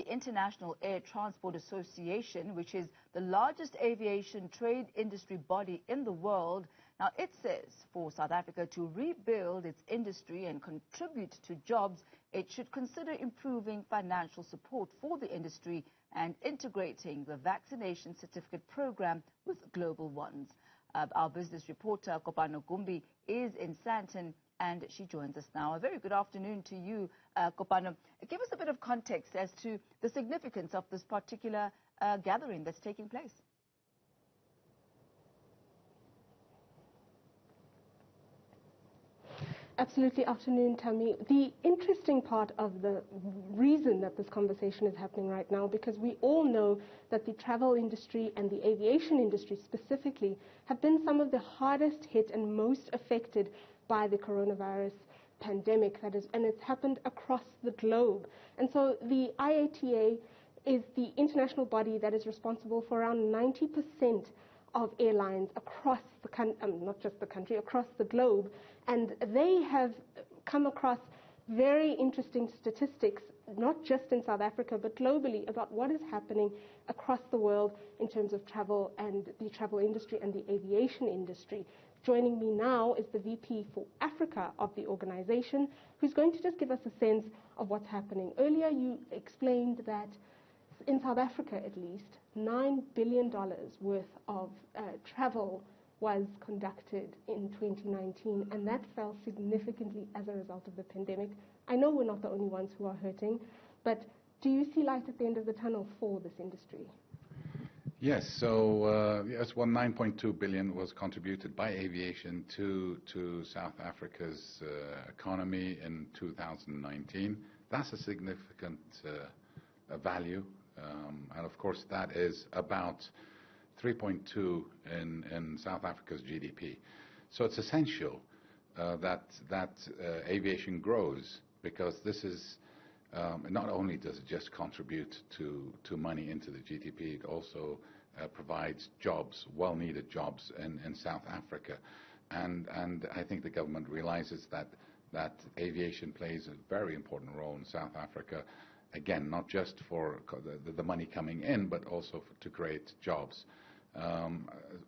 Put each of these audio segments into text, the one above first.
The International Air Transport Association, which is the largest aviation trade industry body in the world. Now, it says for South Africa to rebuild its industry and contribute to jobs, it should consider improving financial support for the industry and integrating the vaccination certificate program with global ones. Our business reporter, Kopano Gumbi, is in Sandton, and she joins us now. A very good afternoon to you, Kopano. Give us a bit of context as to the significance of this particular gathering that's taking place. Absolutely. Afternoon, Tammy. The interesting part of the reason that this conversation is happening right now, because we all know that the travel industry and the aviation industry specifically have been some of the hardest hit and most affected by the coronavirus pandemic, and it's happened across the globe. And so the IATA is the international body that is responsible for around 90% of airlines across the country, not just the country, across the globe. And they have come across very interesting statistics, not just in South Africa, but globally, about what is happening across the world in terms of travel and the travel industry and the aviation industry. Joining me now is the VP for Africa of the organization, who's going to just give us a sense of what's happening. Earlier, you explained that in South Africa, at least, $9 billion worth of travel was conducted in 2019, and that fell significantly as a result of the pandemic. I know we're not the only ones who are hurting, but do you see light at the end of the tunnel for this industry? Yes, so yes, 9.2 billion was contributed by aviation to South Africa's economy in 2019. That's a significant value, and of course that is about 3.2 in South Africa's GDP. So it's essential that aviation grows, because this is not only does it just contribute to money into the GDP, it also provides jobs, well-needed jobs in South Africa. And I think the government realizes that aviation plays a very important role in South Africa. Again, not just for the money coming in, but also to create jobs.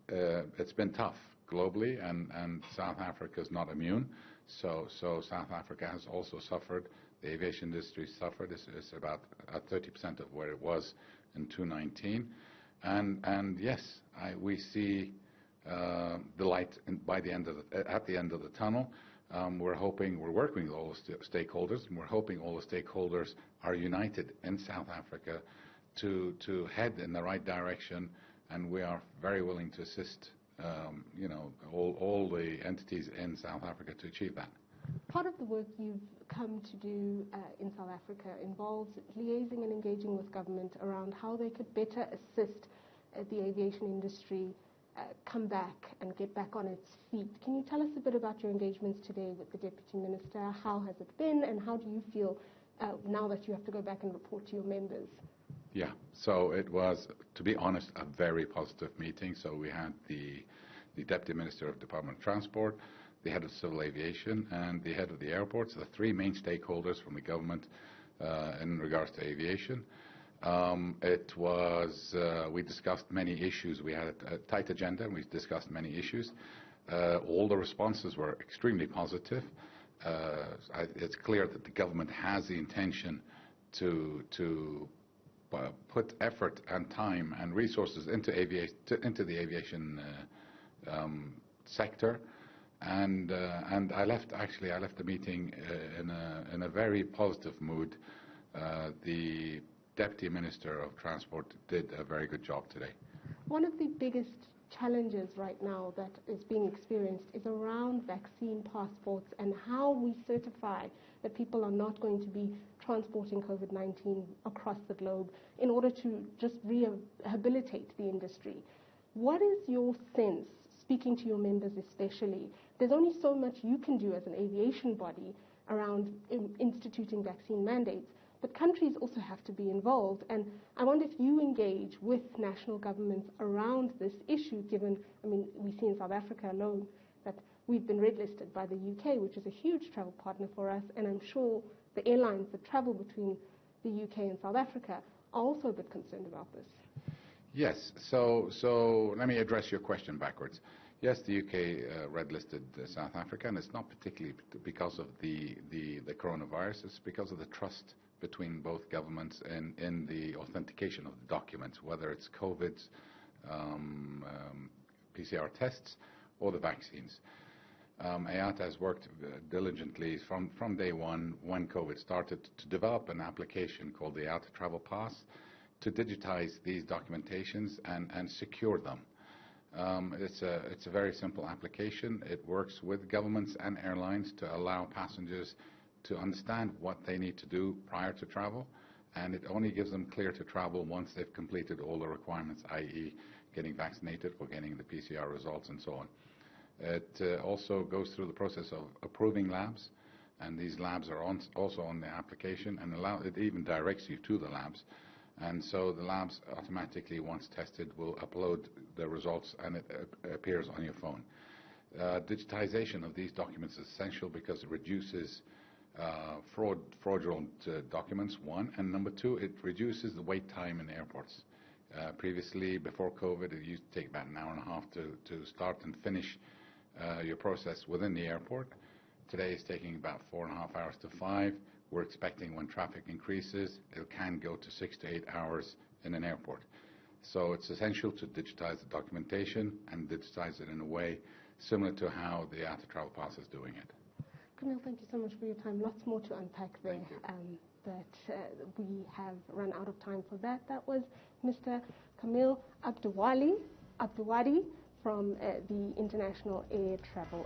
It's been tough globally, and South Africa is not immune. So South Africa has also suffered. The aviation industry suffered. It's about 30% of where it was in 2019. And yes, we see the light at the end of the tunnel. We're working with all the stakeholders, and we're hoping all the stakeholders are united in South Africa to head in the right direction, and we are very willing to assist all the entities in South Africa to achieve that. Part of the work you've come to do in South Africa involves liaising and engaging with government around how they could better assist the aviation industry come back and get back on its feet. Can you tell us a bit about your engagements today with the Deputy Minister? How has it been, and how do you feel now that you have to go back and report to your members? Yeah, so it was, to be honest, a very positive meeting. So we had the Deputy Minister of Department of Transport, the head of civil aviation, and the head of the airports, the three main stakeholders from the government in regards to aviation. We discussed many issues. We had a tight agenda, and we discussed many issues. All the responses were extremely positive. It's clear that the government has the intention to put effort and time and resources into the aviation sector. And I left the meeting in a very positive mood. The Deputy Minister of Transport did a very good job today. One of the biggest challenges right now that is being experienced is around vaccine passports and how we certify that people are not going to be transporting COVID-19 across the globe in order to just rehabilitate the industry. What is your sense, speaking to your members especially? There's only so much you can do as an aviation body around instituting vaccine mandates, but countries also have to be involved. And I wonder if you engage with national governments around this issue, given, we see in South Africa alone that we've been red listed by the UK, which is a huge travel partner for us, and I'm sure the airlines that travel between the UK and South Africa are also a bit concerned about this. Yes. So let me address your question backwards. Yes, the UK red-listed South Africa, and it's not particularly because of the coronavirus. It's because of the trust between both governments in the authentication of the documents, whether it's COVID's, PCR tests, or the vaccines. IATA has worked diligently from day one when COVID started to develop an application called the IATA Travel Pass to digitize these documentations and secure them. It's a very simple application. It works with governments and airlines to allow passengers to understand what they need to do prior to travel, and it only gives them clear to travel once they've completed all the requirements, i.e. getting vaccinated or getting the PCR results and so on. It also goes through the process of approving labs, and these labs are also on the application, and it even directs you to the labs. And so the labs automatically, once tested, will upload the results, and it appears on your phone. Digitization of these documents is essential because it reduces fraudulent documents, one, and number two, it reduces the wait time in airports. Previously, before COVID, it used to take about an hour and a half to start and finish your process within the airport. Today it's taking about 4.5 hours to 5. We're expecting when traffic increases, it can go to 6 to 8 hours in an airport. So it's essential to digitize the documentation and digitize it in a way similar to how the IATA Travel Pass is doing it. Camille, thank you so much for your time. Lots more to unpack there, but we have run out of time for that. That was Mr. Camille Abdouwadi from the International Air Travel